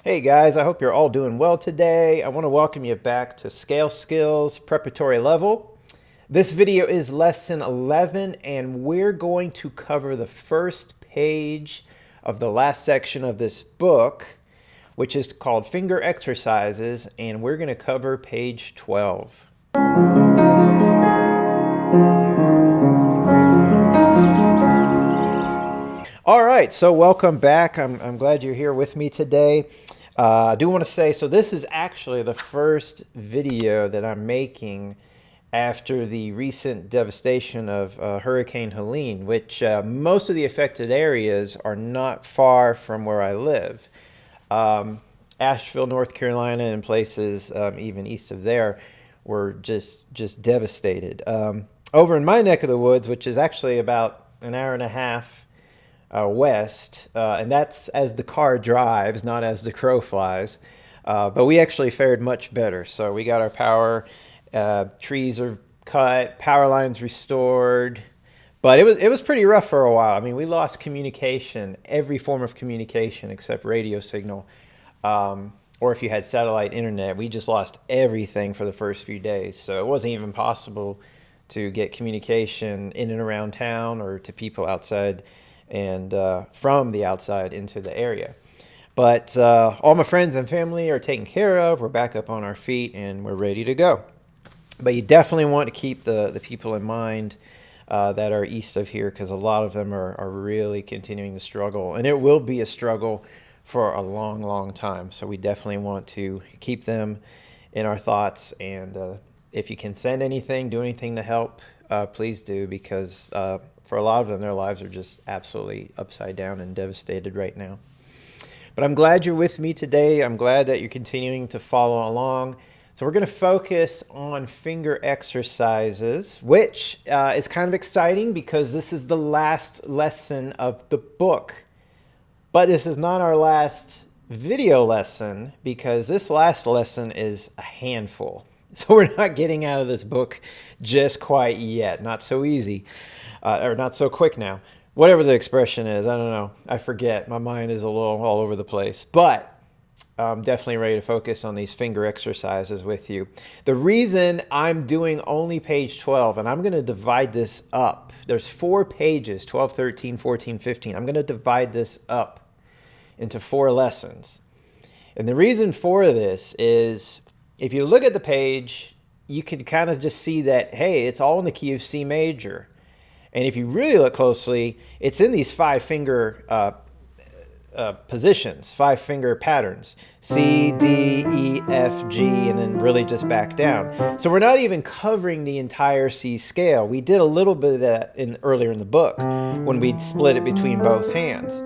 Hey guys, I hope you're all doing well today. I want to welcome you back to Scale Skills Preparatory Level. This video is lesson 11 and we're going to cover the first page of the last section of this book, which is called Finger Exercises, and we're going to cover page 12. All right, so welcome back. I'm glad you're here with me today. I do want to say, so this is actually the first video that I'm making after the recent devastation of Hurricane Helene, which most of the affected areas are not far from where I live. Asheville, North Carolina, and places even east of there were just devastated. Over in my neck of the woods, which is actually about an hour and a half west, and that's as the car drives, not as the crow flies. But we actually fared much better. So we got our power, trees are cut, power lines restored. But it was pretty rough for a while. I mean, we lost communication, every form of communication except radio signal. Or if you had satellite internet, we just lost everything for the first few days. So it wasn't even possible to get communication in and around town or to people outside and from the outside into the area. But all my friends and family are taken care of. We're back up on our feet and we're ready to go. But you definitely want to keep the people in mind that are east of here, because a lot of them are really continuing to struggle. And it will be a struggle for a long, long time. So we definitely want to keep them in our thoughts. And if you can send anything, do anything to help, please do, because for a lot of them, their lives are just absolutely upside down and devastated right now. But I'm glad you're with me today. I'm glad that you're continuing to follow along. So we're going to focus on finger exercises, which is kind of exciting because this is the last lesson of the book. But this is not our last video lesson, because this last lesson is a handful. So we're not getting out of this book just quite yet. Not so easy. Or not so quick now. Whatever the expression is, I don't know. I forget. My mind is a little all over the place. But I'm definitely ready to focus on these finger exercises with you. The reason I'm doing only page 12, and I'm going to divide this up. There's 4 pages, 12, 13, 14, 15. I'm going to divide this up into 4 lessons. And the reason for this is, if you look at the page, you can kind of just see that, hey, it's all in the key of C major. And if you really look closely, it's in these 5-finger positions, 5-finger patterns, C, D, E, F, G, and then really just back down. So we're not even covering the entire C scale. We did a little bit of that earlier in the book when we split it between both hands.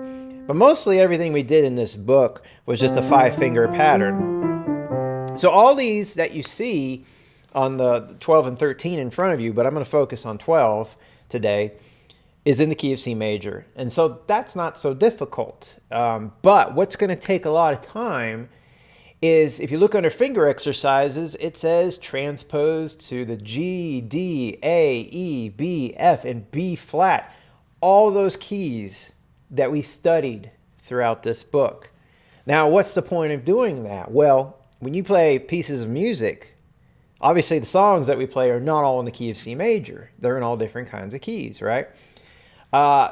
But mostly everything we did in this book was just a 5-finger pattern. So all these that you see on the 12 and 13 in front of you, but I'm going to focus on 12 today, is in the key of C major. And so that's not so difficult. But what's going to take a lot of time is, if you look under finger exercises, it says transpose to the G, D, A, E, B, F, and B flat. All those keys that we studied throughout this book. Now, what's the point of doing that? Well, when you play pieces of music, obviously the songs that we play are not all in the key of C major. They're in all different kinds of keys, right?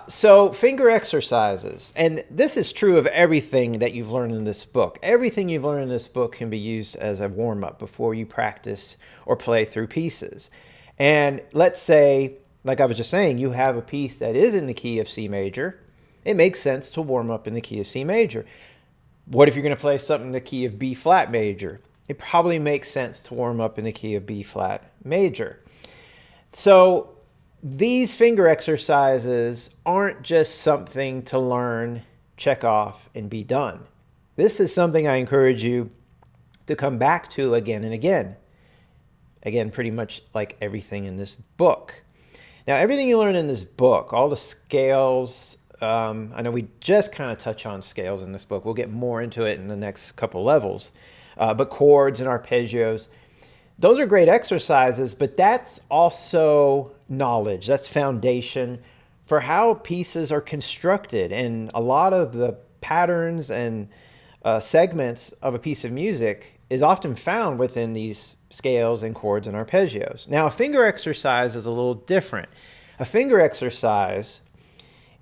So finger exercises, and this is true of everything that you've learned in this book. Everything you've learned in this book can be used as a warm-up before you practice or play through pieces. And let's say, like I was just saying, you have a piece that is in the key of C major. It makes sense to warm up in the key of C major. What if you're going to play something in the key of B flat major? It probably makes sense to warm up in the key of B flat major. So these finger exercises aren't just something to learn, check off, and be done. This is something I encourage you to come back to again and again. Again, pretty much like everything in this book. Now, everything you learn in this book, all the scales, I know we just kind of touch on scales in this book. We'll get more into it in the next couple levels. But chords and arpeggios, those are great exercises, but that's also knowledge. That's foundation for how pieces are constructed. And a lot of the patterns and segments of a piece of music is often found within these scales and chords and arpeggios. Now, a finger exercise is a little different. A finger exercise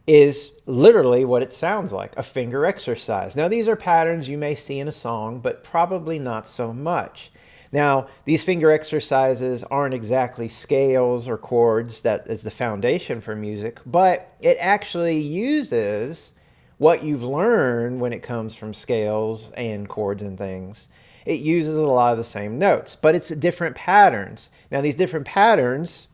is literally what it sounds like, a finger exercise. Now, these are patterns you may see in a song, but probably not so much. Now, these finger exercises aren't exactly scales or chords that is the foundation for music, but it actually uses what you've learned when it comes from scales and chords and things. It uses a lot of the same notes, but it's different patterns. Now, these different patterns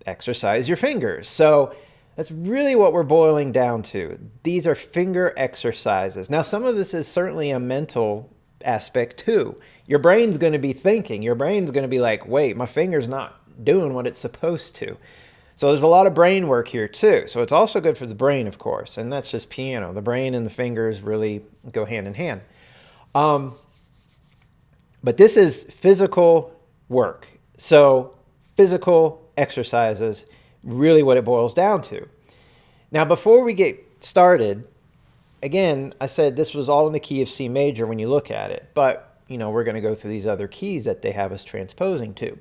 exercise your fingers. So that's really what we're boiling down to. These are finger exercises. Now, some of this is certainly a mental aspect too. Your brain's going to be thinking. Your brain's going to be like, wait, my finger's not doing what it's supposed to. So there's a lot of brain work here too. So it's also good for the brain, of course, and that's just piano. The brain and the fingers really go hand in hand. But this is physical work. So physical exercises, really what it boils down to. Now, before we get started, again, I said this was all in the key of C major when you look at it, but we're going to go through these other keys that they have us transposing to.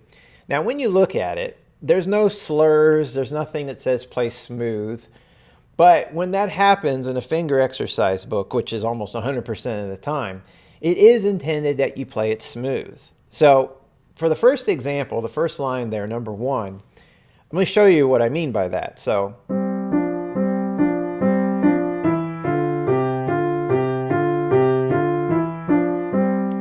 Now, when you look at it, there's no slurs, there's nothing that says play smooth, but when that happens in a finger exercise book, which is almost 100% of the time, it is intended that you play it smooth. So for the first example, the first line there, number 1, I'm going to show you what I mean by that. So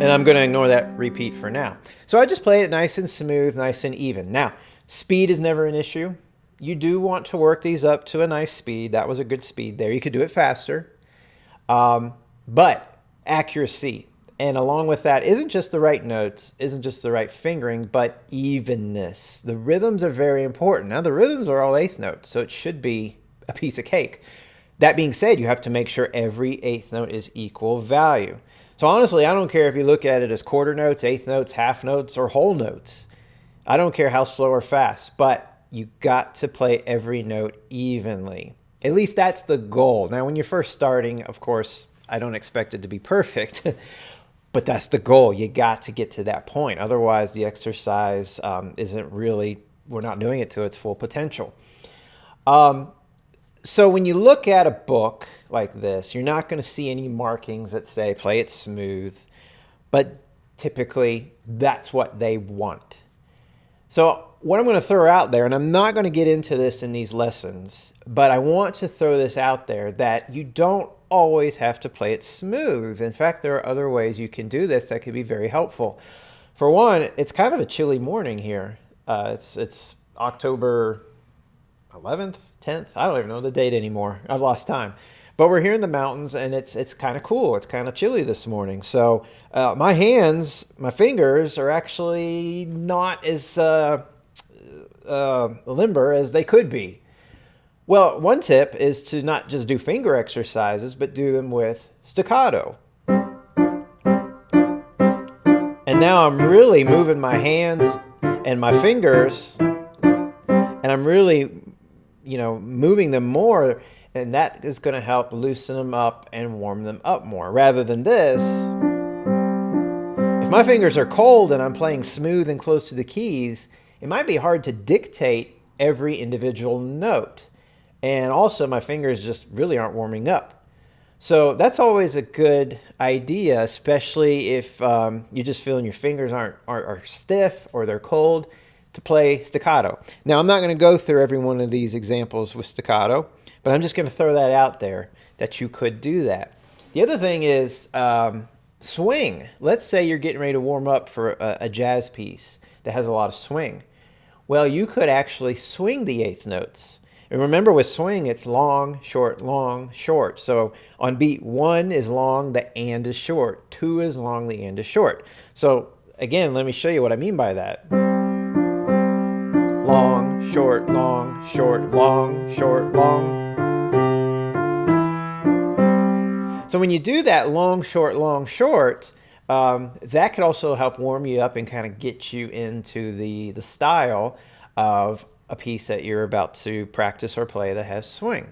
and I'm going to ignore that repeat for now. So I just played it nice and smooth, nice and even. Now, speed is never an issue. You do want to work these up to a nice speed. That was a good speed there. You could do it faster. But accuracy, and along with that, isn't just the right notes, isn't just the right fingering, but evenness. The rhythms are very important. Now, the rhythms are all eighth notes, so it should be a piece of cake. That being said, you have to make sure every eighth note is equal value. So honestly, I don't care if you look at it as quarter notes, eighth notes, half notes, or whole notes. I don't care how slow or fast, but you got to play every note evenly. At least that's the goal. Now, when you're first starting, of course, I don't expect it to be perfect, but that's the goal. You got to get to that point. Otherwise, the exercise isn't really, we're not doing it to its full potential. So when you look at a book like this, you're not going to see any markings that say play it smooth, but typically that's what they want. So what I'm going to throw out there, and I'm not going to get into this in these lessons, but I want to throw this out there that you don't always have to play it smooth. In fact, there are other ways you can do this that could be very helpful. For one, it's kind of a chilly morning here. It's October 11th, 10th. I don't even know the date anymore. I've lost time. But we're here in the mountains, and it's kind of cool. It's kind of chilly this morning. So my hands, my fingers are actually not as limber as they could be. Well, one tip is to not just do finger exercises, but do them with staccato. And now I'm really moving my hands and my fingers, and I'm really, moving them more, and that is going to help loosen them up and warm them up more. Rather than this, if my fingers are cold and I'm playing smooth and close to the keys, it might be hard to dictate every individual note. And also my fingers just really aren't warming up. So that's always a good idea, especially if you're just feeling your fingers are stiff or they're cold, to play staccato. Now, I'm not going to go through every one of these examples with staccato, but I'm just going to throw that out there that you could do that. The other thing is swing. Let's say you're getting ready to warm up for a jazz piece that has a lot of swing. Well, you could actually swing the eighth notes. And remember, with swing, it's long, short, long, short. So on beat 1 is long, the and is short. 2 is long, the and is short. So again, let me show you what I mean by that. Long, short, long, short, long, short, long. So when you do that long, short, that could also help warm you up and kind of get you into the style of a piece that you're about to practice or play that has swing.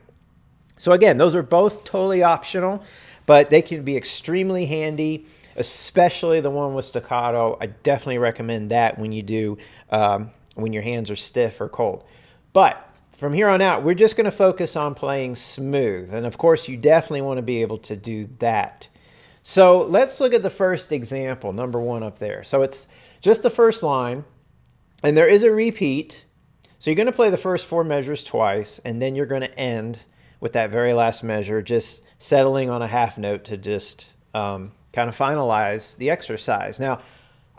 So again, those are both totally optional, but they can be extremely handy, especially the one with staccato. I definitely recommend that when you do, when your hands are stiff or cold. But from here on out, we're just going to focus on playing smooth. And of course, you definitely want to be able to do that. So let's look at the first example, number 1 up there. So it's just the first line, and there is a repeat. So you're going to play the first 4 measures twice, and then you're going to end with that very last measure, just settling on a half note to just kind of finalize the exercise. Now,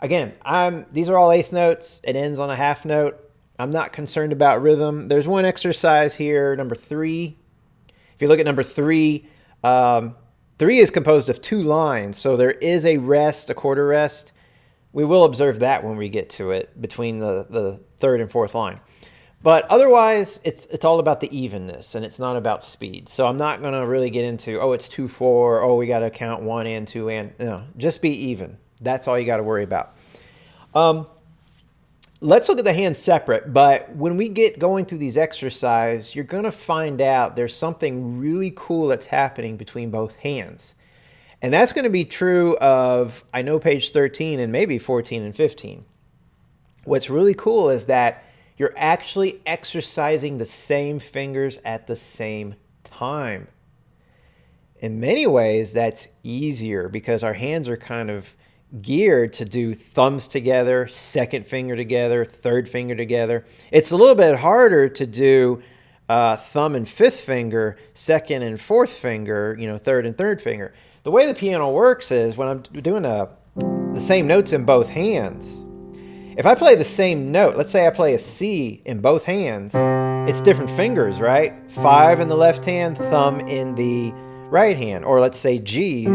again, these are all 1/8 notes. It ends on a half note. I'm not concerned about rhythm. There's one exercise here, number 3. If you look at number 3, 3 is composed of 2 lines, so there is a rest, a quarter rest. We will observe that when we get to it between the 3rd and 4th line. But otherwise, it's all about the evenness, and it's not about speed. So I'm not going to really get into, oh, it's 2/4, oh, we got to count 1 and 2 and, no, just be even. That's all you got to worry about. Let's look at the hands separate, but when we get going through these exercises, you're going to find out there's something really cool that's happening between both hands. And that's going to be true of, I know, page 13 and maybe 14 and 15. What's really cool is that you're actually exercising the same fingers at the same time. In many ways, that's easier because our hands are kind of geared to do thumbs together, second finger together, third finger together. It's a little bit harder to do thumb and fifth finger, second and fourth finger, third and third finger. The way the piano works is when I'm doing the same notes in both hands, if I play the same note, let's say I play a C in both hands, it's different fingers, right? 5 in the left hand, thumb in the right hand. Or let's say G's,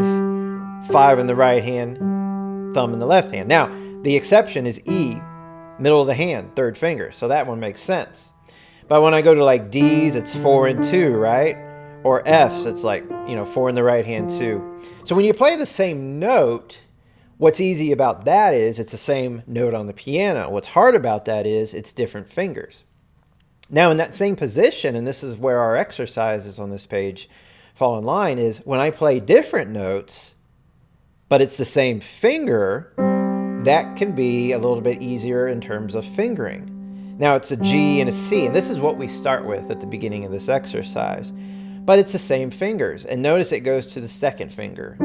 5 in the right hand, thumb in the left hand. Now, the exception is E, middle of the hand, third finger. So that one makes sense. But when I go to like D's, it's 4 and 2, right? Or F's, it's like, 4 in the right hand, 2. So when you play the same note, what's easy about that is it's the same note on the piano. What's hard about that is it's different fingers. Now in that same position, and this is where our exercises on this page fall in line, is when I play different notes, but it's the same finger, that can be a little bit easier in terms of fingering. Now it's a G and a C, and this is what we start with at the beginning of this exercise. But it's the same fingers, and notice it goes to the second finger.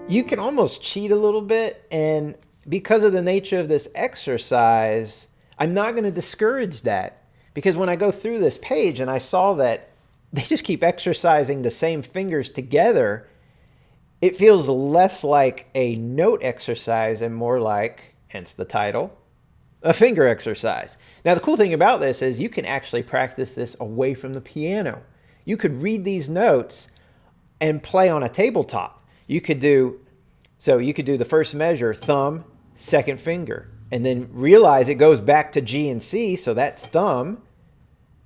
You can almost cheat a little bit, and because of the nature of this exercise, I'm not going to discourage that. Because when I go through this page and I saw that they just keep exercising the same fingers together, it feels less like a note exercise and more like, hence the title, a finger exercise. Now, the cool thing about this is you can actually practice this away from the piano. You could read these notes and play on a tabletop. You could do the first measure, thumb, second finger, and then realize it goes back to G and C, so that's thumb,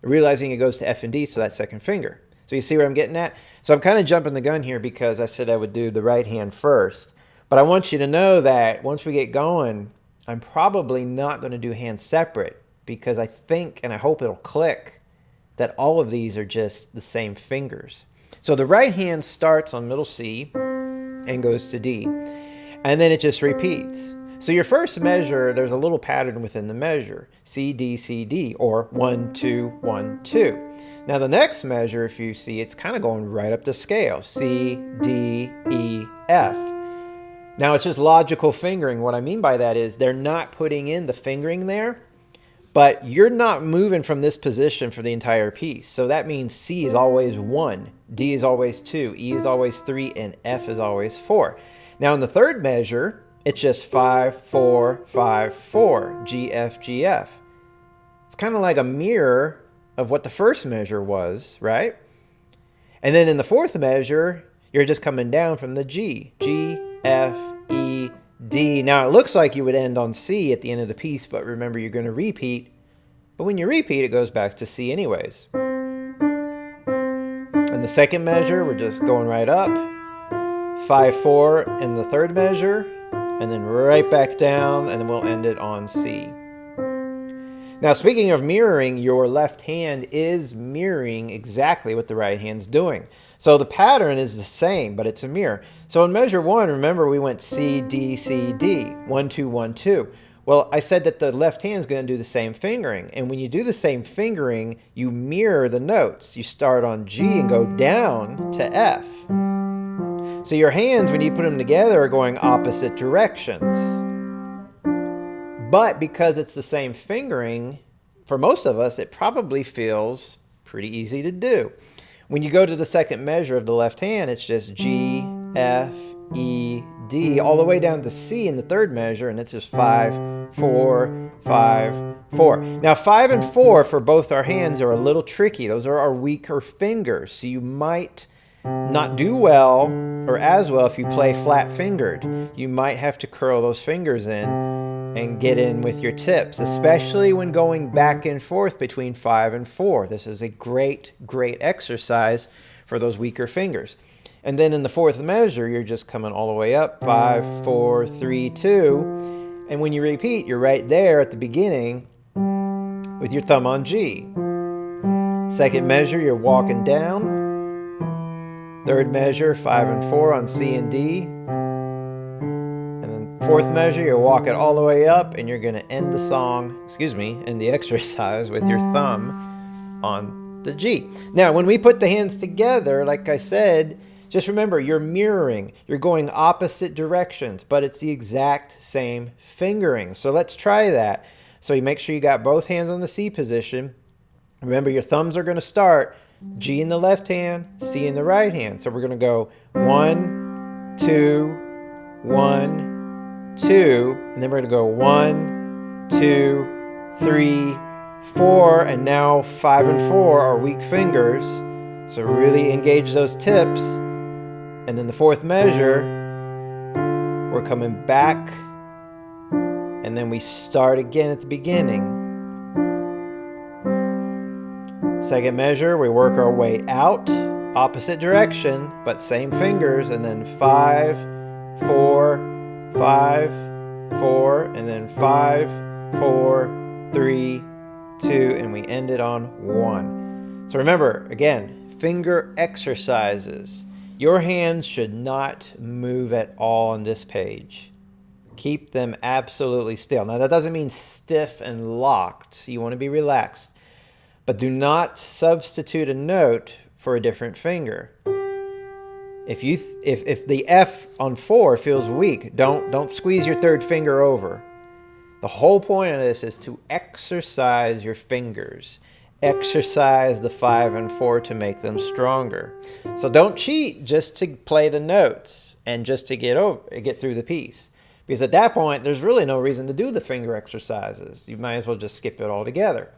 realizing it goes to F and D, so that's second finger. So you see where I'm getting at? So I'm kind of jumping the gun here because I said I would do the right hand first. But I want you to know that once we get going, I'm probably not going to do hands separate because I think and I hope it'll click that all of these are just the same fingers. So the right hand starts on middle C and goes to D. And then it just repeats. So your first measure, there's a little pattern within the measure. C, D, C, D, or 1, 2, 1, 2. Now the next measure, if you see, it's kind of going right up the scale. C, D, E, F. Now it's just logical fingering. What I mean by that is they're not putting in the fingering there, but you're not moving from this position for the entire piece. So that means C is always 1, D is always 2, E is always 3, and F is always 4. Now in the third measure, it's just 5, 4, 5, 4, G, F, G, F. It's kind of like a mirror of what the first measure was, right? And then in the fourth measure, you're just coming down from the G, G, F, E, D. Now it looks like you would end on C at the end of the piece, but remember you're going to repeat. But when you repeat, it goes back to C anyways. In the second measure, we're just going right up. 5, 4 in the third measure, and then right back down, and then we'll end it on C. Now, speaking of mirroring, your left hand is mirroring exactly what the right hand's doing. So the pattern is the same, but it's a mirror. So in measure 1, remember we went C, D, C, D, 1, 2, 1, 2. Well, I said that the left hand is going to do the same fingering. And when you do the same fingering, you mirror the notes. You start on G and go down to F. So your hands, when you put them together, are going opposite directions. But because it's the same fingering, for most of us, it probably feels pretty easy to do. When you go to the second measure of the left hand, it's just G, F, E, D, all the way down to C in the third measure, and it's just 5, 4, 5, 4. Now 5 and 4 for both our hands are a little tricky. Those are our weaker fingers, so you might not do well or as well if you play flat fingered. You might have to curl those fingers in and get in with your tips, especially when going back and forth between 5 and 4. This is a great exercise for those weaker fingers. And then in the fourth measure, you're just coming all the way up, 5, 4, 3, 2. And when you repeat, you're right there at the beginning with your thumb on G. Second measure, you're walking down. Third measure, 5 and 4 on C and D. And then fourth measure, you're walking all the way up, and you're going to end the song, end the exercise with your thumb on the G. Now, when we put the hands together, like I said, just remember, you're mirroring. You're going opposite directions, but it's the exact same fingering. So let's try that. So you make sure you got both hands on the C position. Remember, your thumbs are going to start G in the left hand, C in the right hand. So we're going to go 1, 2, 1, 2, and then we're going to go 1, 2, 3, 4, and now 5 and 4 are weak fingers. So really engage those tips. And then the fourth measure, we're coming back, and then we start again at the beginning. Second measure, we work our way out, opposite direction, but same fingers, and then 5, 4, 5, 4, and then 5, 4, 3, 2, and we end it on 1. So remember, again, finger exercises. Your hands should not move at all on this page. Keep them absolutely still. Now, that doesn't mean stiff and locked. You want to be relaxed. But do not substitute a note for a different finger. If the F on 4 feels weak, don't squeeze your third finger over. The whole point of this is to exercise your fingers. Exercise the 5 and 4 to make them stronger. So don't cheat just to play the notes and just to get through the piece. Because at that point, there's really no reason to do the finger exercises. You might as well just skip it altogether.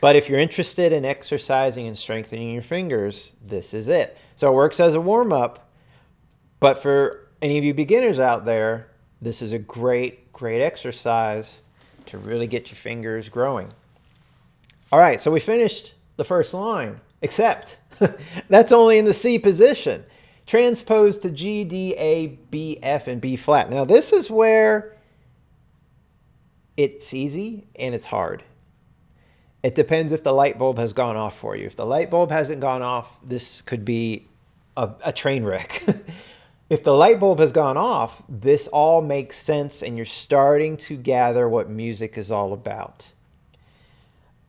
But if you're interested in exercising and strengthening your fingers, this is it. So it works as a warm-up, but for any of you beginners out there, this is a great exercise to really get your fingers growing. All right, so we finished the first line, except that's only in the C position. Transpose to G, D, A, B, F, and B flat. Now this is where it's easy and it's hard. It depends if the light bulb has gone off for you. If the light bulb hasn't gone off, this could be a train wreck. If the light bulb has gone off, this all makes sense and you're starting to gather what music is all about.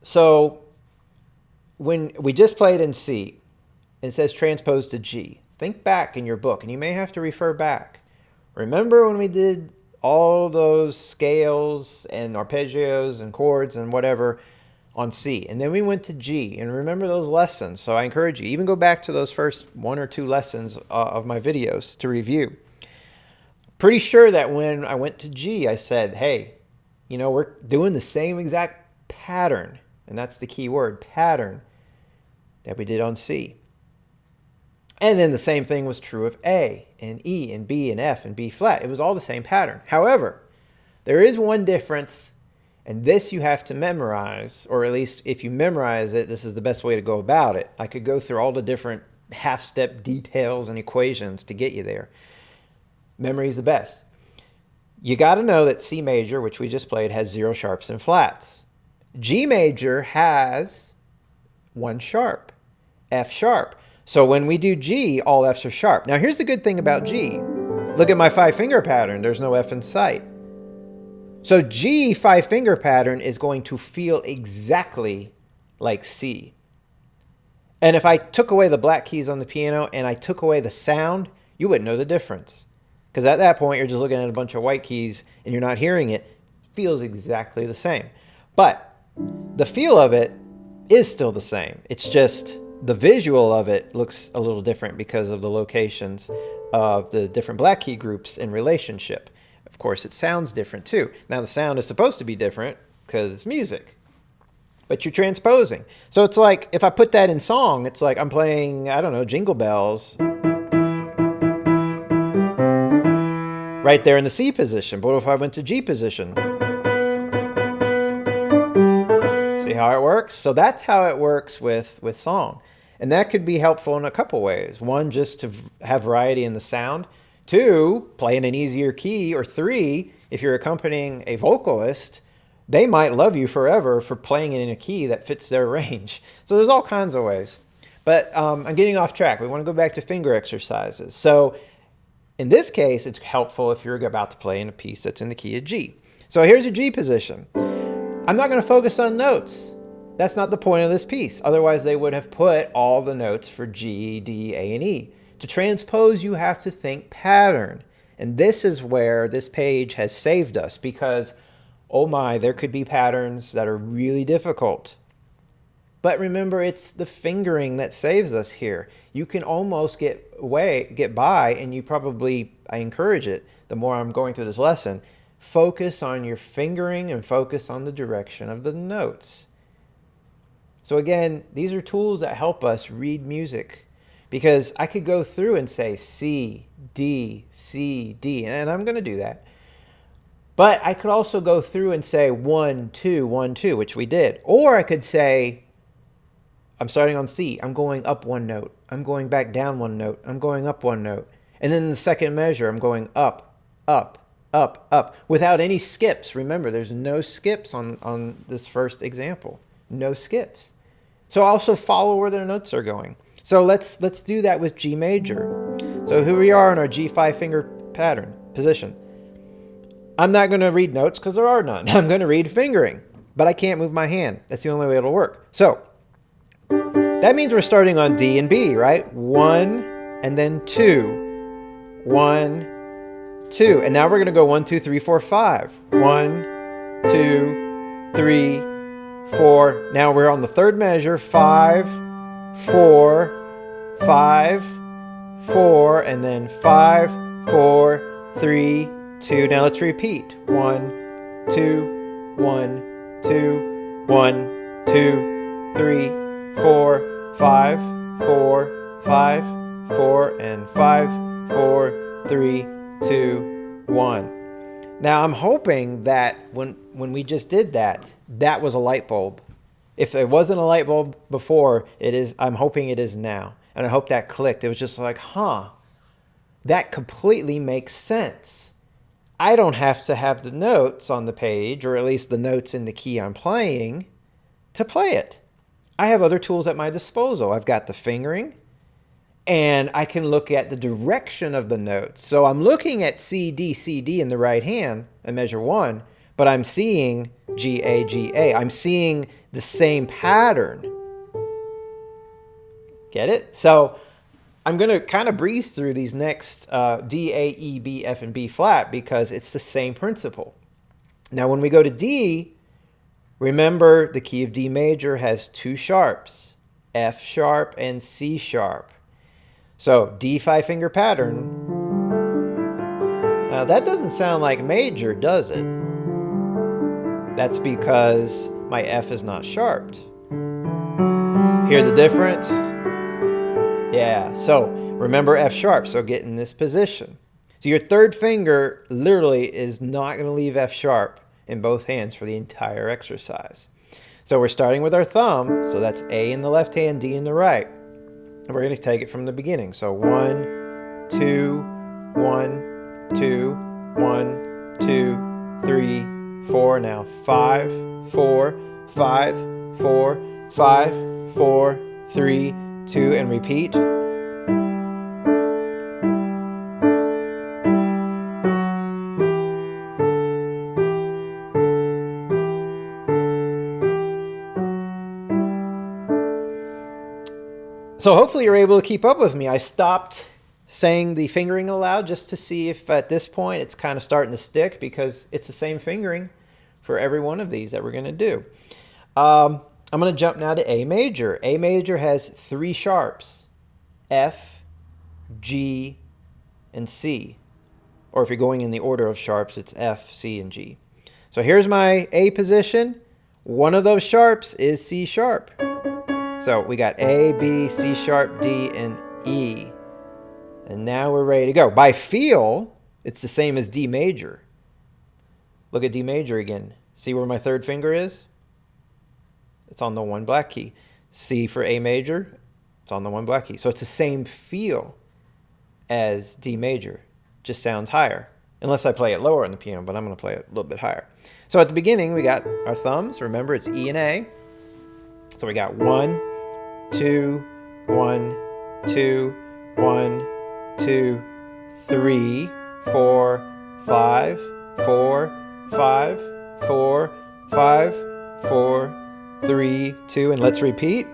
So when we just played in C, it says transpose to G. Think back in your book, and you may have to refer back. Remember when we did all those scales and arpeggios and chords and whatever on C, and then we went to G, and remember those lessons. So I encourage you, even go back to those first 1 or 2 lessons of my videos to review. Pretty sure that when I went to G, I said, hey, you know, we're doing the same exact pattern, and that's the key word, pattern, that we did on C. And then the same thing was true of A and E and B and F and B flat. It was all the same pattern. However, there is one difference, and this you have to memorize, or at least if you memorize it, this is the best way to go about it. I could go through all the different half-step details and equations to get you there. Memory is the best. You got to know that C major, which we just played, has 0 sharps and flats. G major has 1 sharp, F sharp. So when we do G, all Fs are sharp. Now here's the good thing about G. Look at my 5-finger pattern. There's no F in sight. So G 5-finger pattern is going to feel exactly like C. And if I took away the black keys on the piano and I took away the sound, you wouldn't know the difference. Because at that point, you're just looking at a bunch of white keys and you're not hearing it. It feels exactly the same. But the feel of it is still the same. It's just the visual of it looks a little different because of the locations of the different black key groups in relationship. Of course, it sounds different too. Now, the sound is supposed to be different because it's music, but you're transposing. So it's like, if I put that in song, it's like I'm playing, I don't know, Jingle Bells right there in the C position. But what if I went to G position? See how it works? So that's how it works with song. And that could be helpful in a couple ways. One, just to have variety in the sound. Two, play in an easier key. Or three, if you're accompanying a vocalist, they might love you forever for playing it in a key that fits their range. So there's all kinds of ways. But I'm getting off track. We want to go back to finger exercises. So in this case, it's helpful if you're about to play in a piece that's in the key of G. So here's your G position. I'm not going to focus on notes. That's not the point of this piece. Otherwise, they would have put all the notes for G, D, A, and E. To transpose, you have to think pattern. And this is where this page has saved us because, oh my, there could be patterns that are really difficult. But remember, it's the fingering that saves us here. You can almost get by, and you probably, I encourage it, the more I'm going through this lesson, focus on your fingering and focus on the direction of the notes. So again, these are tools that help us read music, because I could go through and say C, D, C, D, and I'm going to do that. But I could also go through and say 1, 2, 1, 2, which we did. Or I could say, I'm starting on C. I'm going up one note. I'm going back down one note. I'm going up one note. And then in the second measure, I'm going up, up, up, up, without any skips. Remember, there's no skips on this first example. No skips. So also follow where their notes are going. So let's do that with G major. So here we are in our G 5-finger pattern position. I'm not going to read notes because there are none. I'm going to read fingering, but I can't move my hand. That's the only way it'll work. So that means we're starting on D and B, right? 1 and then 2. 1, 2. And now we're going to go 1, 2, 3, 4, 5. 1, 2, 3, 4. Now we're on the third measure. 5, 4, 5, 4, and then 5, 4, 3, 2. Now let's repeat. 1, 2, 1, 2, 1, 2, 3, 4, 5, 4, 5, 4, and 5, 4, 3, 2, 1. Now I'm hoping that when we just did that, that was a light bulb. If it wasn't a light bulb before, it is. I'm hoping it is now. And I hope that clicked. It was just like, huh, that completely makes sense. I don't have to have the notes on the page, or at least the notes in the key I'm playing, to play it. I have other tools at my disposal. I've got the fingering, and I can look at the direction of the notes. So I'm looking at C, D, C, D in the right hand and measure 1, but I'm seeing G, A, G, A. I'm seeing the same pattern. Get it? So I'm going to kind of breeze through these next D, A, E, B, F, and B flat because it's the same principle. Now when we go to D, remember the key of D major has 2 sharps, F sharp and C sharp. So D 5-finger pattern. Now that doesn't sound like major, does it? That's because my F is not sharped. Hear the difference? Yeah, so remember F sharp, so get in this position. So your third finger literally is not going to leave F sharp in both hands for the entire exercise. So we're starting with our thumb, so that's A in the left hand, D in the right. And we're going to take it from the beginning. So 1, 2, 1, 2, 1, 2, 3, 4. Now 5, 4, 5, 4, 5, 4, 3, 2, and repeat. So hopefully you're able to keep up with me. I stopped saying the fingering aloud just to see if at this point it's kind of starting to stick, because it's the same fingering for every one of these that we're going to do. I'm going to jump now to A major. A major has 3 sharps: F, G, and C. Or if you're going in the order of sharps, it's F, C, and G. So here's my A position. One of those sharps is C sharp. So we got A, B, C sharp, D, and E. And now we're ready to go. By feel, it's the same as D major. Look at D major again. See where my 3rd finger is? It's on the 1 black key. C for A major, it's on the 1 black key. So it's the same feel as D major, just sounds higher. Unless I play it lower on the piano, but I'm going to play it a little bit higher. So at the beginning, we got our thumbs. Remember, it's E and A. So we got 1, 2, 1, 2, 1, 2, 3, 4, 5, 4, 5, 4, 5, 4, 3, 2, and let's repeat.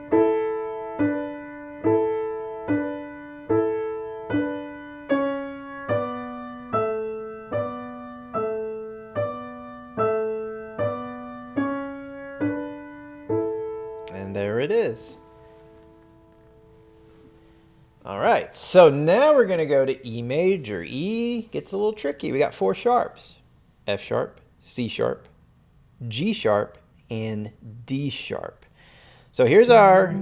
And there it is. All right, so now we're going to go to E major. E gets a little tricky. We got 4 sharps: F sharp, C sharp, G sharp, and D sharp. So here's our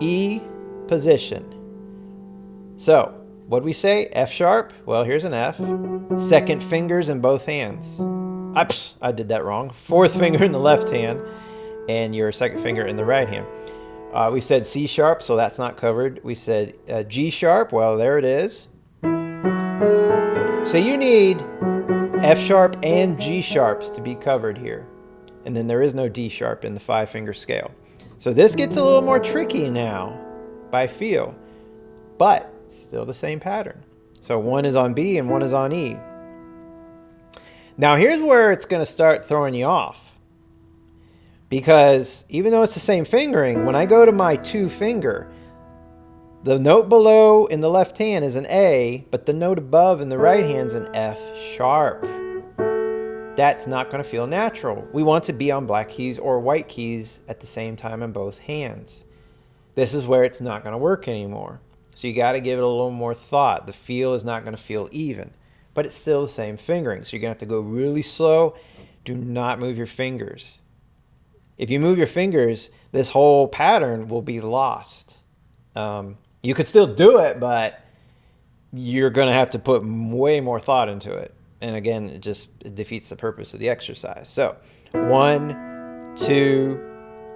E position. So what do we say? F sharp. Well, here's an F. 2nd fingers in both hands. Oops, I did that wrong. 4th finger in the left hand and your 2nd finger in the right hand. We said C sharp, so that's not covered. We said G sharp. Well, there it is. So you need F sharp and G sharps to be covered here. And then there is no D sharp in the 5-finger scale. So this gets a little more tricky now by feel, but still the same pattern. So 1 is on B and 1 is on E. Now here's where it's going to start throwing you off. Because even though it's the same fingering, when I go to my 2 finger, the note below in the left hand is an A, but the note above in the right hand is an F sharp. That's not going to feel natural. We want to be on black keys or white keys at the same time in both hands. This is where it's not going to work anymore. So you got to give it a little more thought. The feel is not going to feel even, but it's still the same fingering. So you're going to have to go really slow. Do not move your fingers. If you move your fingers, this whole pattern will be lost. You could still do it, but you're going to have to put way more thought into it. And again, it defeats the purpose of the exercise. So 1, 2,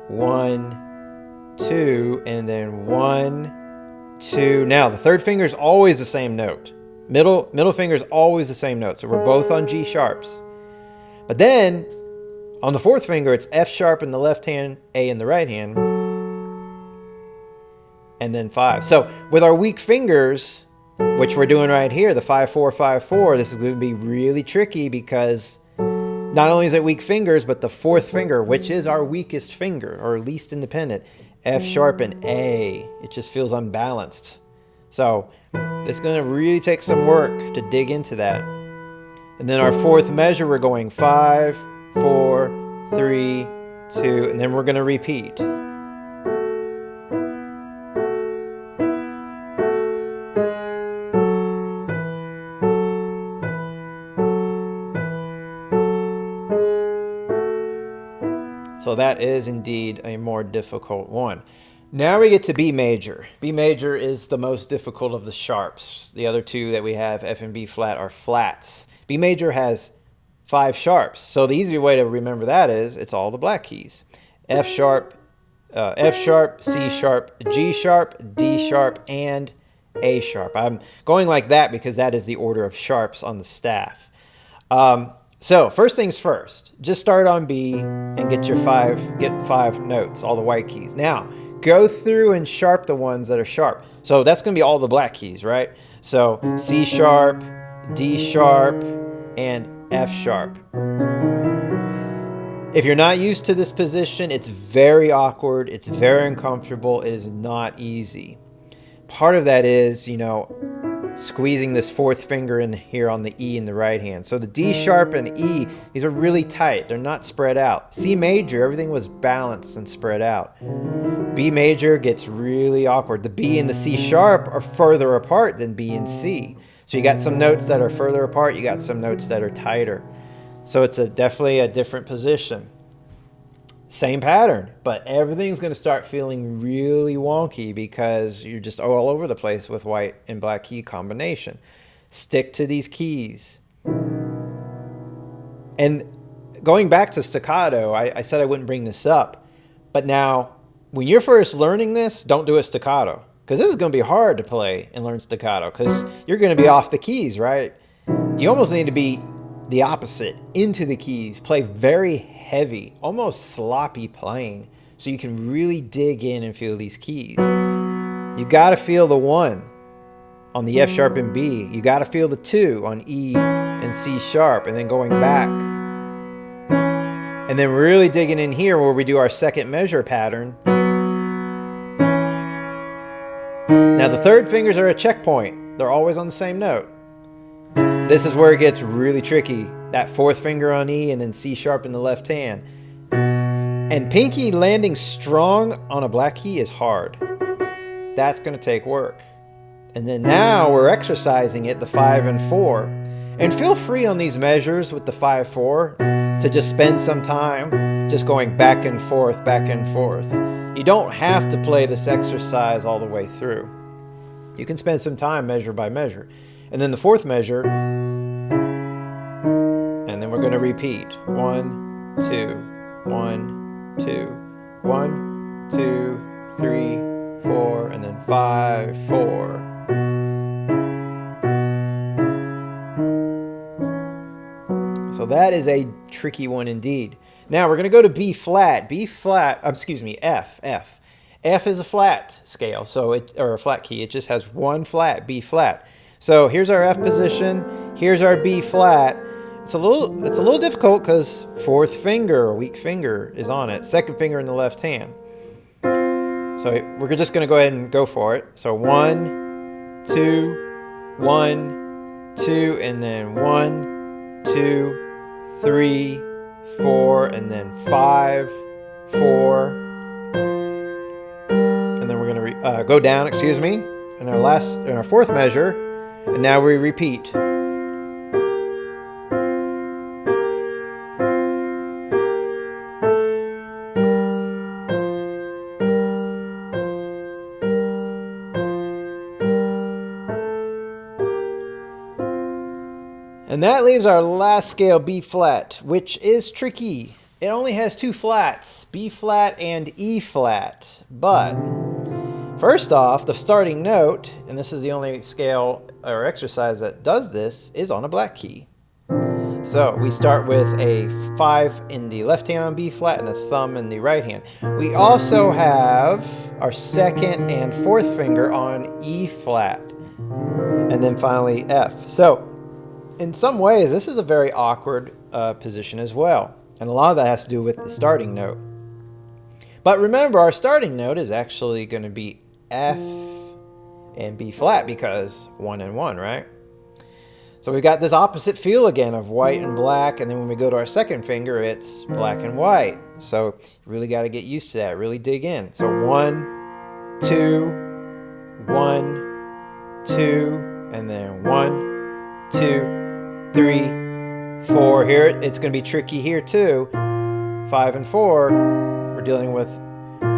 1, 2, and then 1, 2. Now the 3rd finger is always the same note. Middle finger is always the same note. So we're both on G sharps. But then on the 4th finger, it's F sharp in the left hand, A in the right hand, and then 5. So with our weak fingers, which we're doing right here, the 5, 4, 5, 4, this is going to be really tricky because not only is it weak fingers, but the 4th finger, which is our weakest finger or least independent, F sharp and A, it just feels unbalanced. So it's going to really take some work to dig into that. And then our 4th measure, we're going 5, 4, 3, 2, and then we're going to repeat. So that is indeed a more difficult one. Now we get to B major. B major is the most difficult of the sharps. The other 2 that we have, F and B flat, are flats. B major has 5 sharps. So the easy way to remember that is it's all the black keys. F sharp, C sharp, G sharp, D sharp, and A sharp. I'm going like that because that is the order of sharps on the staff. So first things first, just start on B and get 5 notes, all the white keys. Now go through and sharp the ones that are sharp. So that's going to be all the black keys, right? So C sharp, D sharp, and F sharp. If you're not used to this position, it's very awkward. It's very uncomfortable. It is not easy. Part of that is, you know, squeezing this fourth finger in here on the E in the right hand. So the D sharp and E, these are really tight. They're not spread out. C major, everything was balanced and spread out. B major gets really awkward. The B and the C sharp are further apart than B and C. So you got some notes that are further apart. You got some notes that are tighter. So it's definitely a different position. Same pattern, but everything's going to start feeling really wonky because you're just all over the place with white and black key combination. Stick to these keys. And going back to staccato, I said I wouldn't bring this up, but now when you're first learning this, don't do it staccato, because this is going to be hard to play and learn staccato because you're going to be off the keys, right? You almost need to be the opposite, into the keys, play very heavy, almost sloppy playing, so you can really dig in and feel these keys. You got to feel the 1 on the F sharp and B. You got to feel the 2 on E and C sharp, and then going back. And then really digging in here where we do our second measure pattern. Now the third fingers are a checkpoint. They're always on the same note. This is where it gets really tricky. That fourth finger on E and then C sharp in the left hand. And pinky landing strong on a black key is hard. That's going to take work. And then now we're exercising it, the 5 and 4. And feel free on these measures with the 5-4 to just spend some time just going back and forth, back and forth. You don't have to play this exercise all the way through. You can spend some time measure by measure. And then the fourth measure, and then we're going to repeat. 1, 2, 1, 2, 1, 2, 3, 4, and then 5, 4. So that is a tricky one indeed. Now we're going to go to B flat. F. F is a flat scale, or a flat key. It just has one flat, B flat. So here's our F position. Here's our B flat. It's a little difficult because fourth finger, or weak finger, is on it. Second finger in the left hand. So we're just going to go ahead and go for it. So 1, 2, 1, 2, and then 1, 2, 3, 4, and then 5, 4, and then we're going to go down, in our fourth measure, and now we repeat. And that leaves our last scale, B flat, which is tricky. It only has two flats, B flat and E flat. But first off, the starting note, and this is the only scale or exercise that does this, is on a black key. So we start with a 5 in the left hand on B flat and a thumb in the right hand. We also have our second and fourth finger on E flat. And then finally F. So in some ways, this is a very awkward position as well. And a lot of that has to do with the starting note. But remember, our starting note is actually going to be F and B flat because 1 and 1, right? So we've got this opposite feel again of white and black. And then when we go to our second finger, it's black and white. So you really got to get used to that. Really dig in. So 1, 2, 1, 2, and then 1, 2, 3, 4. Here it's going to be tricky here too. 5 and 4. We're dealing with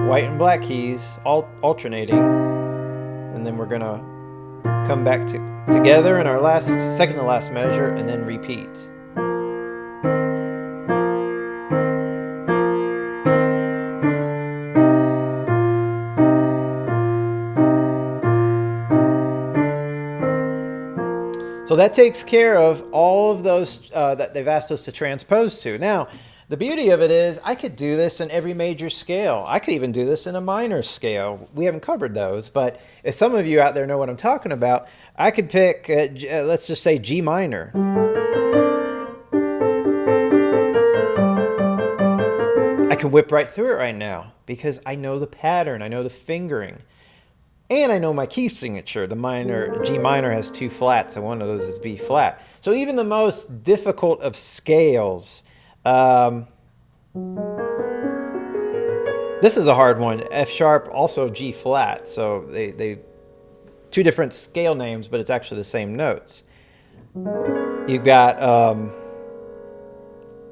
white and black keys alternating, and then we're going to come back together in our second to last measure, and then repeat. So that takes care of all of those that they've asked us to transpose to. Now, the beauty of it is I could do this in every major scale. I could even do this in a minor scale. We haven't covered those, but if some of you out there know what I'm talking about, I could pick, let's just say G minor. can whip right through it right now because I know the pattern, I know the fingering, and I know my key signature. The minor, G minor has 2 flats, and one of those is B flat. So even the most difficult of scales, this is a hard one. F sharp, also G flat. So they 2 different scale names, but it's actually the same notes. You've got,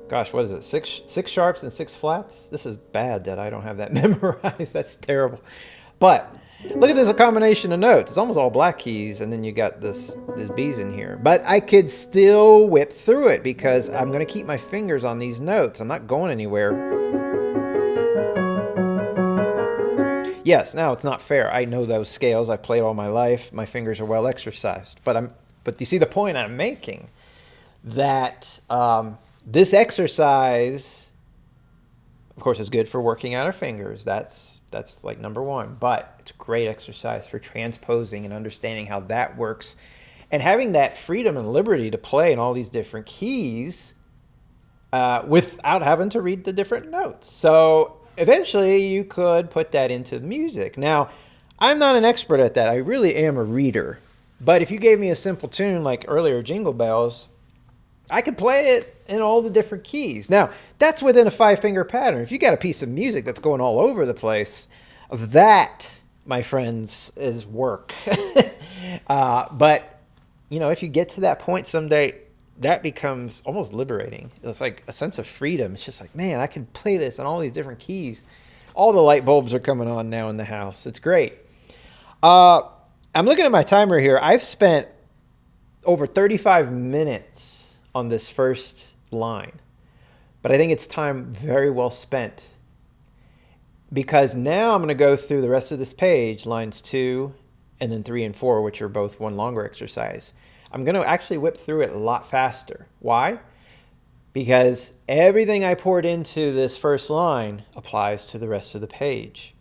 gosh, what is it? Six sharps and 6 flats? This is bad that I don't have that memorized. That's terrible. But look at this combination of notes. It's almost all black keys, and then you got this B's in here. But I could still whip through it because I'm going to keep my fingers on these notes. I'm not going anywhere. Yes, now it's not fair. I know those scales. I've played all my life. My fingers are well exercised. But you see the point I'm making? That this exercise, of course, is good for working out our fingers. That's like number 1. But it's a great exercise for transposing and understanding how that works. And having that freedom and liberty to play in all these different keys without having to read the different notes. So eventually you could put that into music. Now, I'm not an expert at that. I really am a reader. But if you gave me a simple tune like earlier, Jingle Bells, I could play it in all the different keys. Now, that's within a 5-finger pattern. If you got a piece of music that's going all over the place, that, my friends, is work. But, you know, if you get to that point someday, that becomes almost liberating. It's like a sense of freedom. It's just like, man, I can play this on all these different keys. All the light bulbs are coming on now in the house. It's great. I'm looking at my timer here. I've spent over 35 minutes on this first line, but I think it's time very well spent because now I'm going to go through the rest of this page, lines 2 and then 3 and 4, which are both one longer exercise. I'm going to actually whip through it a lot faster. Why? Because everything I poured into this first line applies to the rest of the page.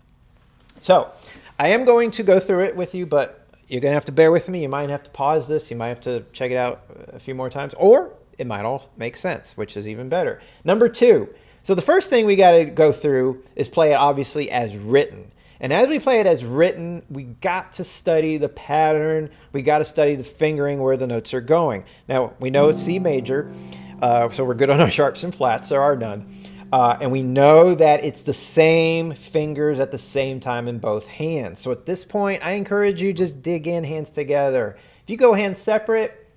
So I am going to go through it with you, but you're going to have to bear with me. You might have to pause this. You might have to check it out a few more times, or it might all make sense, which is even better. Number 2. So the first thing we got to go through is play it obviously as written. And as we play it as written, we got to study the pattern. We got to study the fingering, where the notes are going. Now, we know it's C major, so we're good on our sharps and flats. There are none. And we know that it's the same fingers at the same time in both hands. So at this point, I encourage you just dig in hands together. If you go hands separate,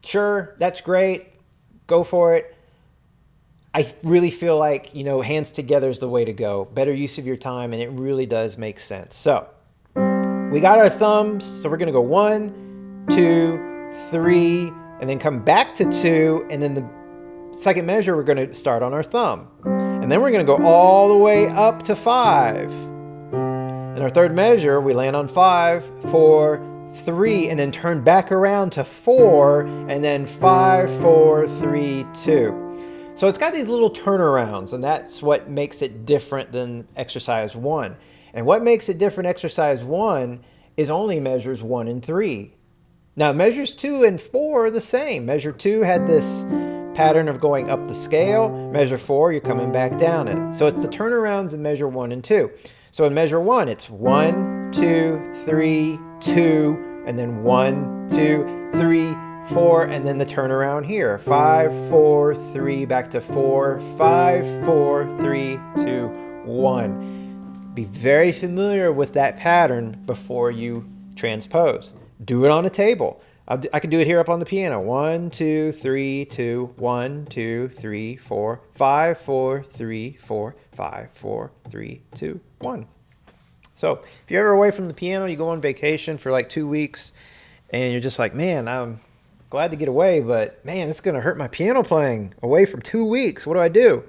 sure, that's great. Go for it. I really feel like, you know, hands together is the way to go. Better use of your time, and it really does make sense. So we got our thumbs. So we're going to go 1, 2, 3, and then come back to 2. And then the second measure, we're going to start on our thumb. And then we're going to go all the way up to 5. In our third measure, we land on 5, 4, 3, and then turn back around to 4, and then 5, 4, 3, 2. So it's got these little turnarounds, and that's what makes it different than exercise 1. And what makes it different exercise 1 is only measures 1 and 3. Now measures 2 and 4 are the same. Measure 2 had this pattern of going up the scale. Measure 4, you're coming back down it. So it's the turnarounds in measure 1 and 2. So in measure 1, it's 1, 2, 3, 2, and then 1, 2, 3, 4, and then the turnaround here. 5, 4, 3, back to 4, 5, 4, 3, 2, 1. Be very familiar with that pattern before you transpose. Do it on a table. I can do it here up on the piano. 1, 2, 3, 2, 1, 2, 3, 4, 5, 4, 3, 4, 5, 4, 3, 2, 1. So if you're ever away from the piano, you go on vacation for like 2 weeks, and you're just like, man, I'm glad to get away, but man, it's going to hurt my piano playing away from 2 weeks. What do I do?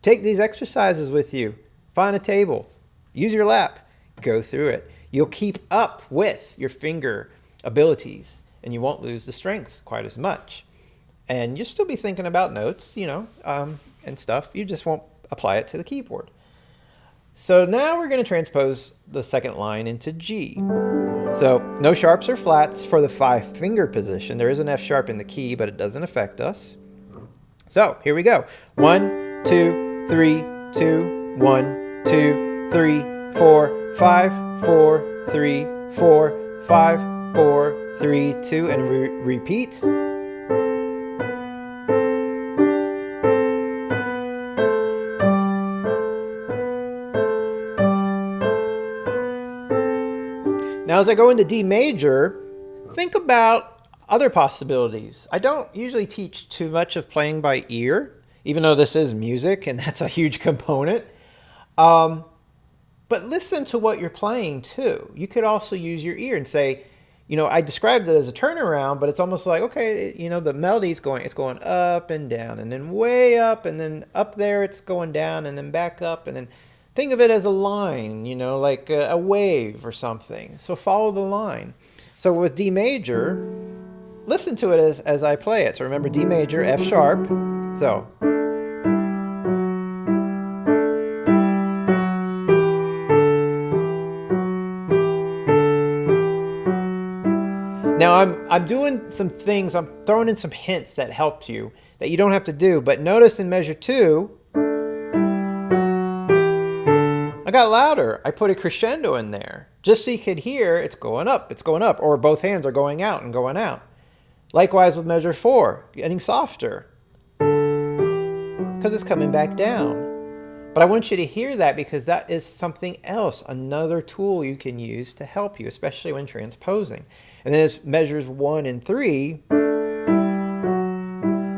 Take these exercises with you. Find a table. Use your lap. Go through it. You'll keep up with your finger abilities, and you won't lose the strength quite as much. And you'll still be thinking about notes, you know, and stuff. You just won't apply it to the keyboard. So now we're going to transpose the second line into G. So no sharps or flats for the 5-finger position. There is an F sharp in the key, but it doesn't affect us. So here we go. 1, 2, 3, 2, 1, 2, 3, 4, 5, 4, 3, 4, 5, 4, 3, 2, and repeat. Now, as I go into D major, think about other possibilities. I don't usually teach too much of playing by ear, even though this is music and that's a huge component. But listen to what you're playing too. You could also use your ear and say, you know, I described it as a turnaround, but it's almost like, okay, you know, the melody's it's going up and down and then way up and then up there it's going down and then back up and then think of it as a line, you know, like a wave or something. So follow the line. So with D major, listen to it as I play it. So remember D major, F sharp. So. Now I'm doing some things, I'm throwing in some hints that help you, that you don't have to do, but notice in measure 2, I got louder. I put a crescendo in there, just so you could hear it's going up, or both hands are going out and going out. Likewise with measure 4, getting softer, because it's coming back down. But I want you to hear that because that is something else, another tool you can use to help you, especially when transposing. And then as measures 1 and 3,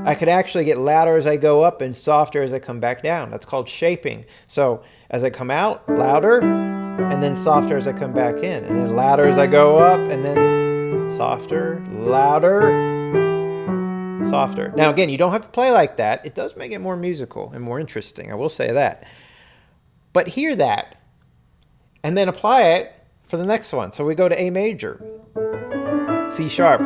I could actually get louder as I go up and softer as I come back down. That's called shaping. So as I come out, louder, and then softer as I come back in. And then louder as I go up, and then softer, louder, softer. Now again, you don't have to play like that. It does make it more musical and more interesting, I will say that. But hear that, and then apply it for the next one. So we go to A major, C sharp.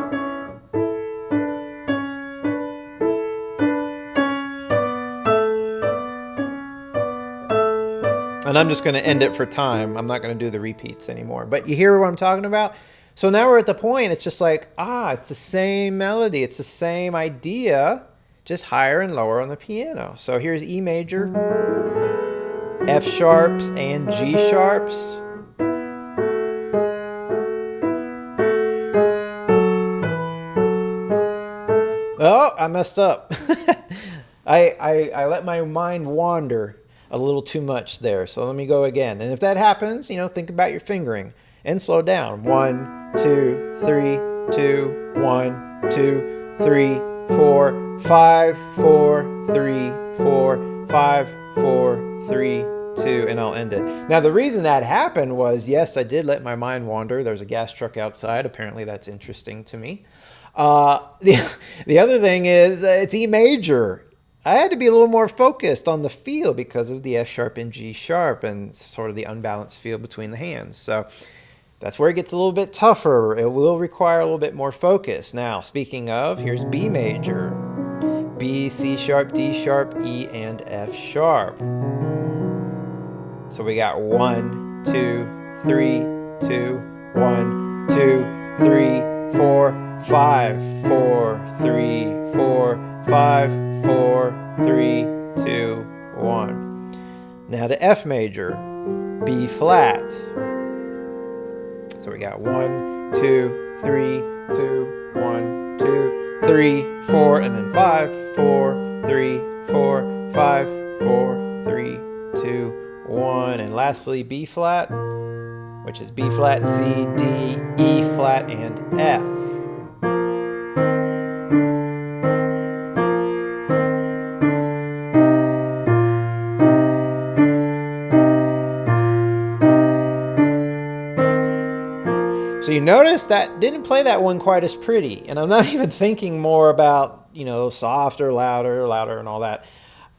And I'm just going to end it for time. I'm not going to do the repeats anymore. But you hear what I'm talking about? So now we're at the point, it's just like, it's the same melody. It's the same idea, just higher and lower on the piano. So here's E major, F sharps, and G sharps. Oh, I messed up. I let my mind wander a little too much there. So let me go again. And if that happens, you know, think about your fingering and slow down. 1, 2, 3, 2, 1, 2, 3, 4, 5, 4, 3, 4, 5, 4, 3, 2, and I'll end it. Now the reason that happened was, yes, I did let my mind wander. There's a gas truck outside. Apparently that's interesting to me. The other thing is it's E major. I had to be a little more focused on the feel because of the F sharp and G sharp and sort of the unbalanced feel between the hands. So that's where it gets a little bit tougher. It will require a little bit more focus. Now, speaking of, here's B major. B, C sharp, D sharp, E, and F sharp. So we got 1, 2, 3, 2, 1, 2, 3, 4, 5, 4, 3, 4, 5, 4, 3, 2, 1. Now to F major, B flat. So we got 1, 2, 3, 2, 1, 2, 3, 4, and then 5, 4, 3, 4, 5, 4, 3, 2, 1. And lastly, B flat, which is B flat, C, D, E flat, and F. So you notice that didn't play that one quite as pretty. And I'm not even thinking more about, you know, softer, louder, and all that.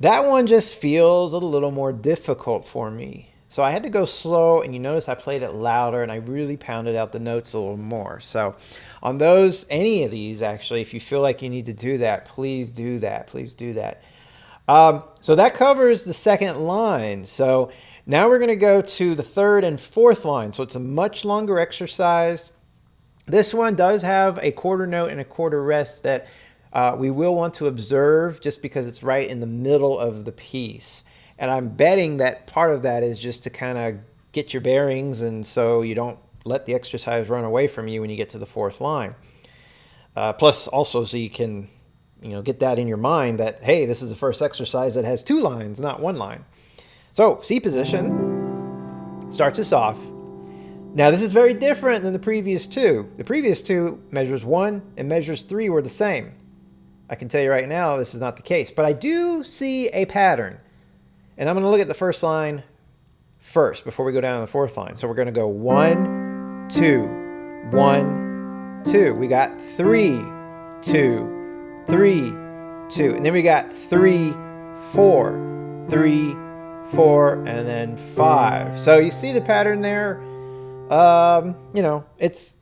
That one just feels a little more difficult for me. So I had to go slow, and you notice I played it louder and I really pounded out the notes a little more. So on those, any of these actually, if you feel like you need to do that, please do that. Please do that. So that covers the second line. So now we're going to go to the third and fourth line. So it's a much longer exercise. This one does have a quarter note and a quarter rest that we will want to observe just because it's right in the middle of the piece. And I'm betting that part of that is just to kind of get your bearings, and so you don't let the exercise run away from you when you get to the fourth line. Plus, also, so you can, get that in your mind that, hey, this is the first exercise that has 2 lines, not 1 line. So, C position starts us off. Now, this is very different than the previous 2. The previous 2, measures 1 and measures 3 were the same. I can tell you right now, this is not the case. But I do see a pattern. And I'm going to look at the first line first before we go down to the fourth line. So we're going to go 1, 2, 1, 2. We got 3, 2, 3, 2. And then we got 3, 4, 3, 4, and then 5. So you see the pattern there? It's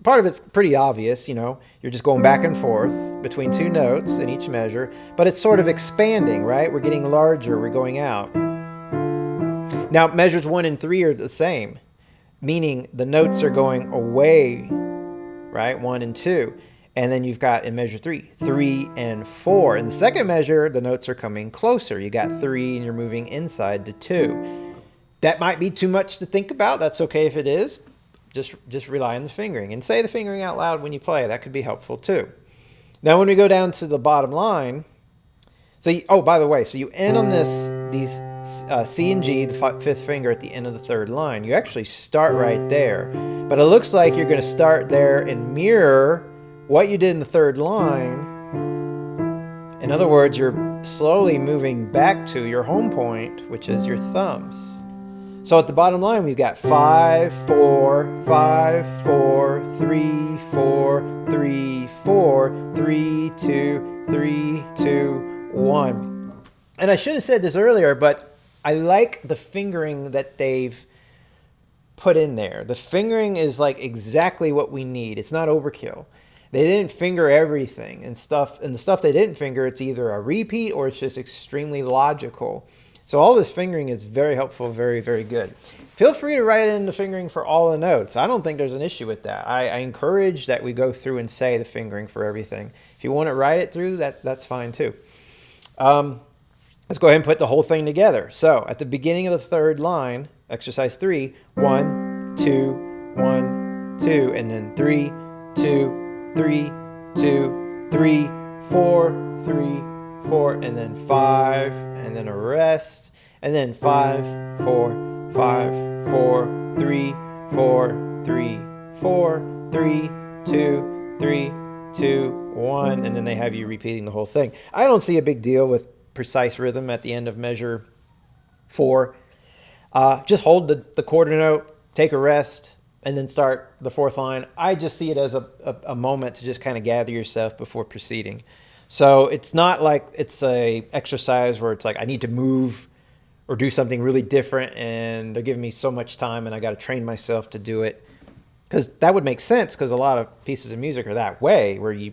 part of it's pretty obvious, you're just going back and forth between 2 notes in each measure, but it's sort of expanding, right? We're getting larger, we're going out. Now, measures 1 and 3 are the same, meaning the notes are going away, right? 1 and 2. And then you've got in measure 3, 3 and 4. In the second measure, the notes are coming closer. You got 3 and you're moving inside to 2. That might be too much to think about. That's okay if it is. Just rely on the fingering. And say the fingering out loud when you play. That could be helpful too. Now when we go down to the bottom line, by the way, so you end on these C and G, the 5th finger at the end of the 3rd line. You actually start right there. But it looks like you're going to start there and mirror what you did in the 3rd line. In other words, you're slowly moving back to your home point, which is your thumbs. So at the bottom line, we've got 5, 4, 5, 4, 3, 4, 3, 4, 3, 2, 3, 2, 1. And I should have said this earlier, but I like the fingering that they've put in there. The fingering is like exactly what we need. It's not overkill. They didn't finger everything and stuff. And the stuff they didn't finger, it's either a repeat or it's just extremely logical. So all this fingering is very helpful, very, very good. Feel free to write in the fingering for all the notes. I don't think there's an issue with that. I encourage that we go through and say the fingering for everything. If you want to write it through, that's fine too. Let's go ahead and put the whole thing together. So at the beginning of the 3rd line, exercise 3, 1, 2, 1, 2, and then 3, 2, 3, 2, 3, 4, 3, 4, and then 5, and then a rest, and then 5, 4, 5, 4, 3, 4, 3, 4, 3, 2, 3, 2, 1, and then they have you repeating the whole thing. I don't see a big deal with precise rhythm at the end of measure 4. Just hold the quarter note, take a rest, and then start the 4th line. I just see it as a moment to just kind of gather yourself before proceeding. So it's not like it's a exercise where it's like I need to move or do something really different and they're giving me so much time and I got to train myself to do it. Because that would make sense, because a lot of pieces of music are that way, where you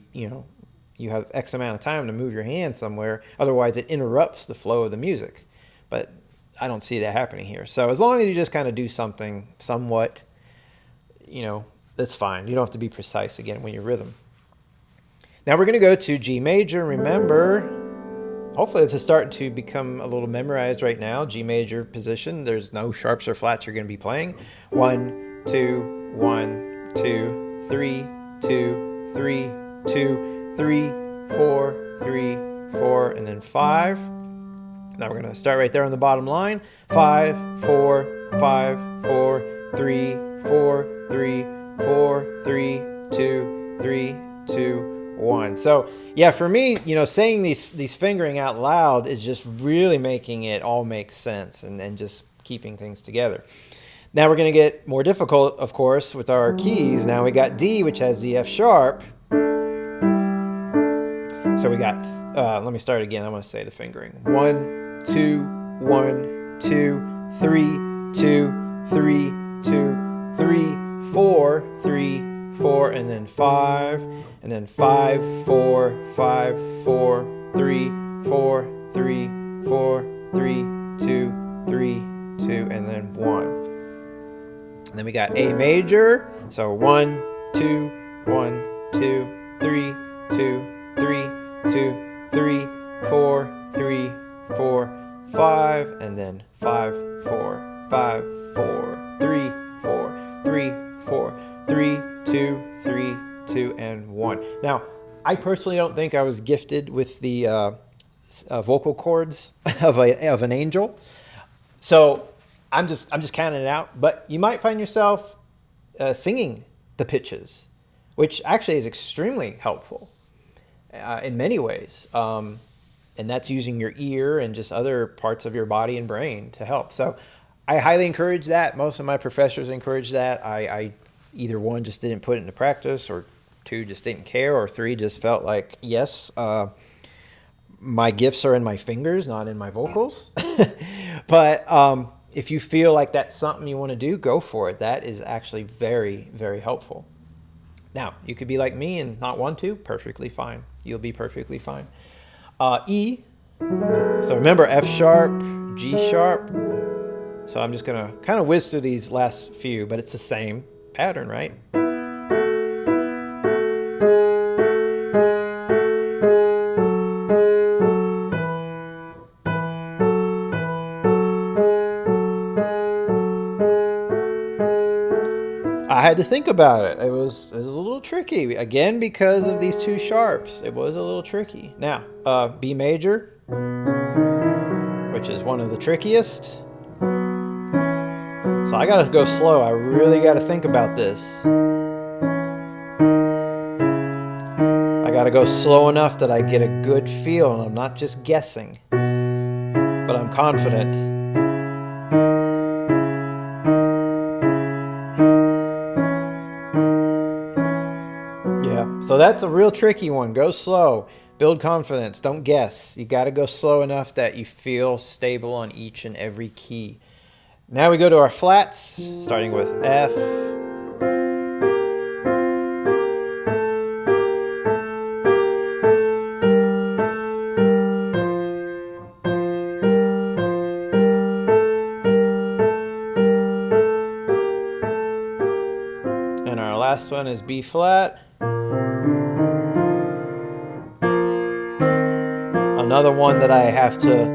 have X amount of time to move your hand somewhere. Otherwise, it interrupts the flow of the music. But I don't see that happening here. So as long as you just kind of do something somewhat, that's fine. You don't have to be precise again when you rhythm. Now we're going to go to G major. Remember, hopefully this is starting to become a little memorized right now. G major position. There's no sharps or flats you're going to be playing. 1, 2, 1, 2, 3, 2, 3, 2, 3, 4, 3, 4, and then 5. Now we're going to start right there on the bottom line. 5, 4, 5, 4, 3, 4, 3, 4, 3, 2, 3, 2, 1. So yeah, for me, saying these fingering out loud is just really making it all make sense and just keeping things together. Now we're going to get more difficult, of course, with our keys. Now we got D, which has the F sharp. So we got, let me start again. I want to say the fingering. 1, 2, 1, 2, 3, 2, 3, 2, 3, 4, 3, 4, and then 5, and then 5, 4, 5, 4, 3, 4, 3, 4, 3, 2, 3, 2, and then 1. And then we got A major. So 1, 2, 1, 2, 3, 2, 3, 2, 3, 4, 3, 4, 5, and then 5, 4, 5, 4, 3, 4, 3, 4, 3, 2, 3, 2, and 1. Now, I personally don't think I was gifted with the vocal cords of an angel, so I'm just counting it out. But you might find yourself singing the pitches, which actually is extremely helpful in many ways. And that's using your ear and just other parts of your body and brain to help. So I highly encourage that. Most of my professors encourage that. I either one, just didn't put it into practice, or two, just didn't care, or three, just felt like, yes, my gifts are in my fingers, not in my vocals. But if you feel like that's something you want to do, go for it. That is actually very, very helpful. Now, you could be like me and not want to. Perfectly fine. You'll be perfectly fine. E. So remember F sharp, G sharp. So I'm just going to kind of whiz through these last few, but it's the same pattern, right? I had to think about it. It was a little tricky. Again, because of these two sharps, it was a little tricky. Now, B major, which is one of the trickiest. So I gotta go slow. I really gotta think about this. I gotta go slow enough that I get a good feel and I'm not just guessing, but I'm confident. So that's a real tricky one. Go slow. Build confidence. Don't guess. You got to go slow enough that you feel stable on each and every key. Now we go to our flats, starting with F. And our last one is B flat. Another one that I have to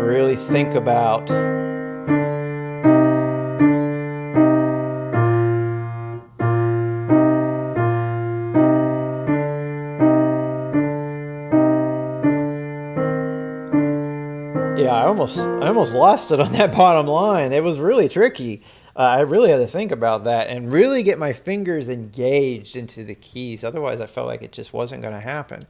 really think about. Yeah, I almost lost it on that bottom line. It was really tricky. I really had to think about that and really get my fingers engaged into the keys. Otherwise, I felt like it just wasn't going to happen.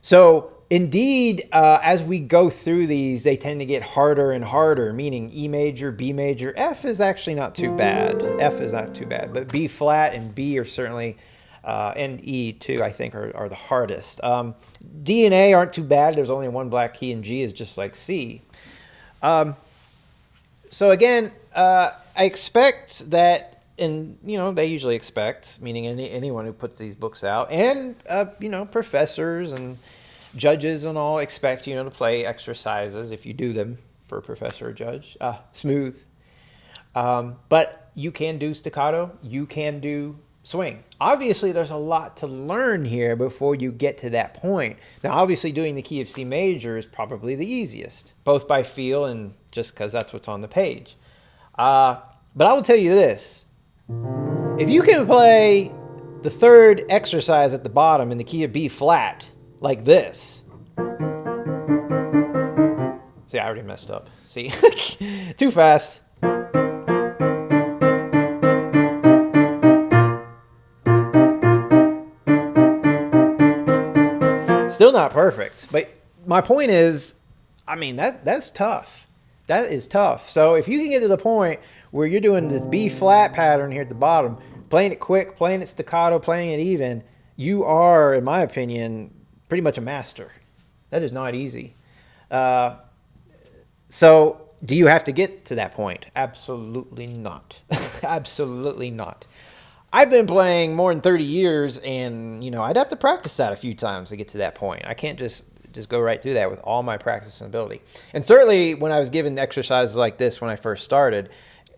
So indeed, as we go through these, they tend to get harder and harder, meaning E major, B major. F is actually not too bad. F is not too bad, but B flat and B are certainly, and E too, I think, are the hardest. D and A aren't too bad. There's only one black key, and G is just like C. So again, I expect that, and they usually expect, meaning anyone who puts these books out, and professors and judges and all expect to play exercises if you do them for a professor or judge smooth. But you can do staccato, you can do swing. Obviously, there's a lot to learn here before you get to that point. Now, obviously, doing the key of C major is probably the easiest, both by feel and just because that's what's on the page. But I will tell you this. If you can play the third exercise at the bottom in the key of B flat, like this. See, I already messed up. See, too fast. Still not perfect, but my point is, I mean, that's tough. That is tough. So if you can get to the point where you're doing this B flat pattern here at the bottom, playing it quick, playing it staccato, playing it even, you are, in my opinion, pretty much a master. That is not easy. So do you have to get to that point? Absolutely not. Absolutely not. I've been playing more than 30 years, and I'd have to practice that a few times to get to that point. I can't just go right through that with all my practice and ability. And certainly when I was given exercises like this when I first started,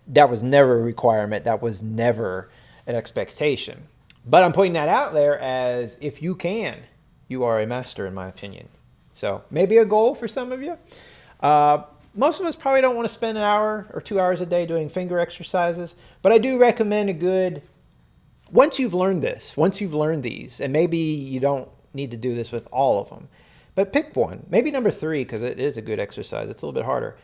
that was never a requirement. That was never an expectation. But I'm putting that out there as, if you can, you are a master, in my opinion. So maybe a goal for some of you. most of us probably don't want to spend an hour or 2 hours a day doing finger exercises, but I do recommend a good, once you've learned this, once you've learned these, and maybe you don't need to do this with all of them, but pick one, maybe number 3, because it is a good exercise. It's a little bit harder.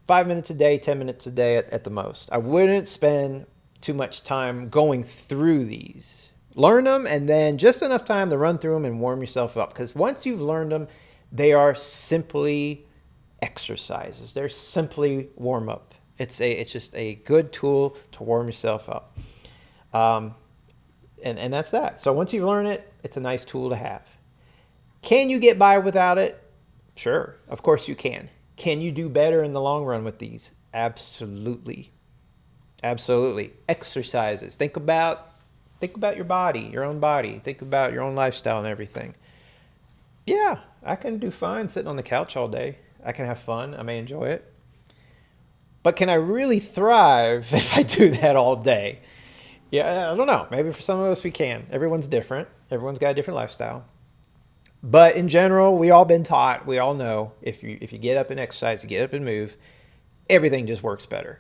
5 minutes a day, 10 minutes a day at the most. I wouldn't spend too much time going through these. Learn them and then just enough time to run through them and warm yourself up. Because once you've learned them, they are simply exercises. They're simply warm up. It's just a good tool to warm yourself up. And that's that. So once you've learned it, it's a nice tool to have. Can you get by without it? Sure, of course you can. Can you do better in the long run with these? Absolutely. Absolutely. Exercises. Think about your body, your own body. Think about your own lifestyle and everything. Yeah, I can do fine sitting on the couch all day. I can have fun. I may enjoy it. But can I really thrive if I do that all day? Yeah, I don't know. Maybe for some of us we can. Everyone's different. Everyone's got a different lifestyle. But in general, we all been taught, we all know, if you get up and exercise, you get up and move, everything just works better.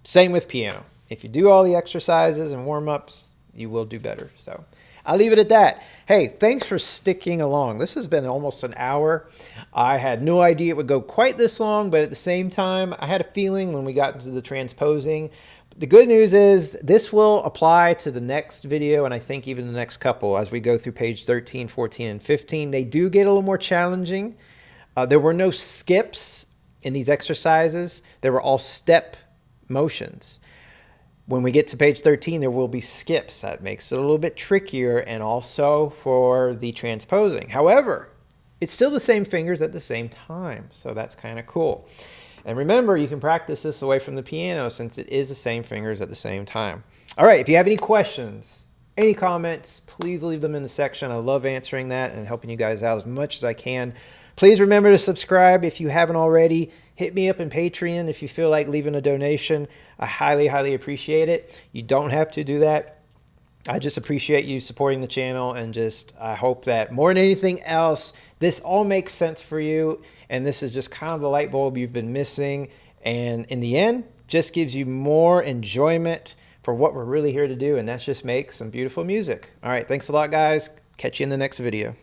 Same with piano. If you do all the exercises and warm-ups, you will do better. So I'll leave it at that. Hey, thanks for sticking along. This has been almost an hour. I had no idea it would go quite this long, but at the same time, I had a feeling when we got into the transposing. The good news is this will apply to the next video, and I think even the next couple as we go through page 13, 14, and 15. They do get a little more challenging. There were no skips in these exercises. They were all step motions. When we get to page 13, there will be skips. That makes it a little bit trickier, and also for the transposing. However, it's still the same fingers at the same time, so that's kind of cool. And remember, you can practice this away from the piano since it is the same fingers at the same time. All right, if you have any questions, any comments, please leave them in the section. I love answering that and helping you guys out as much as I can. Please remember to subscribe if you haven't already. Hit me up in Patreon if you feel like leaving a donation. I highly, highly appreciate it. You don't have to do that. I just appreciate you supporting the channel, and I hope that more than anything else, this all makes sense for you. And this is just kind of the light bulb you've been missing. And in the end, just gives you more enjoyment for what we're really here to do. And that's just make some beautiful music. All right. Thanks a lot, guys. Catch you in the next video.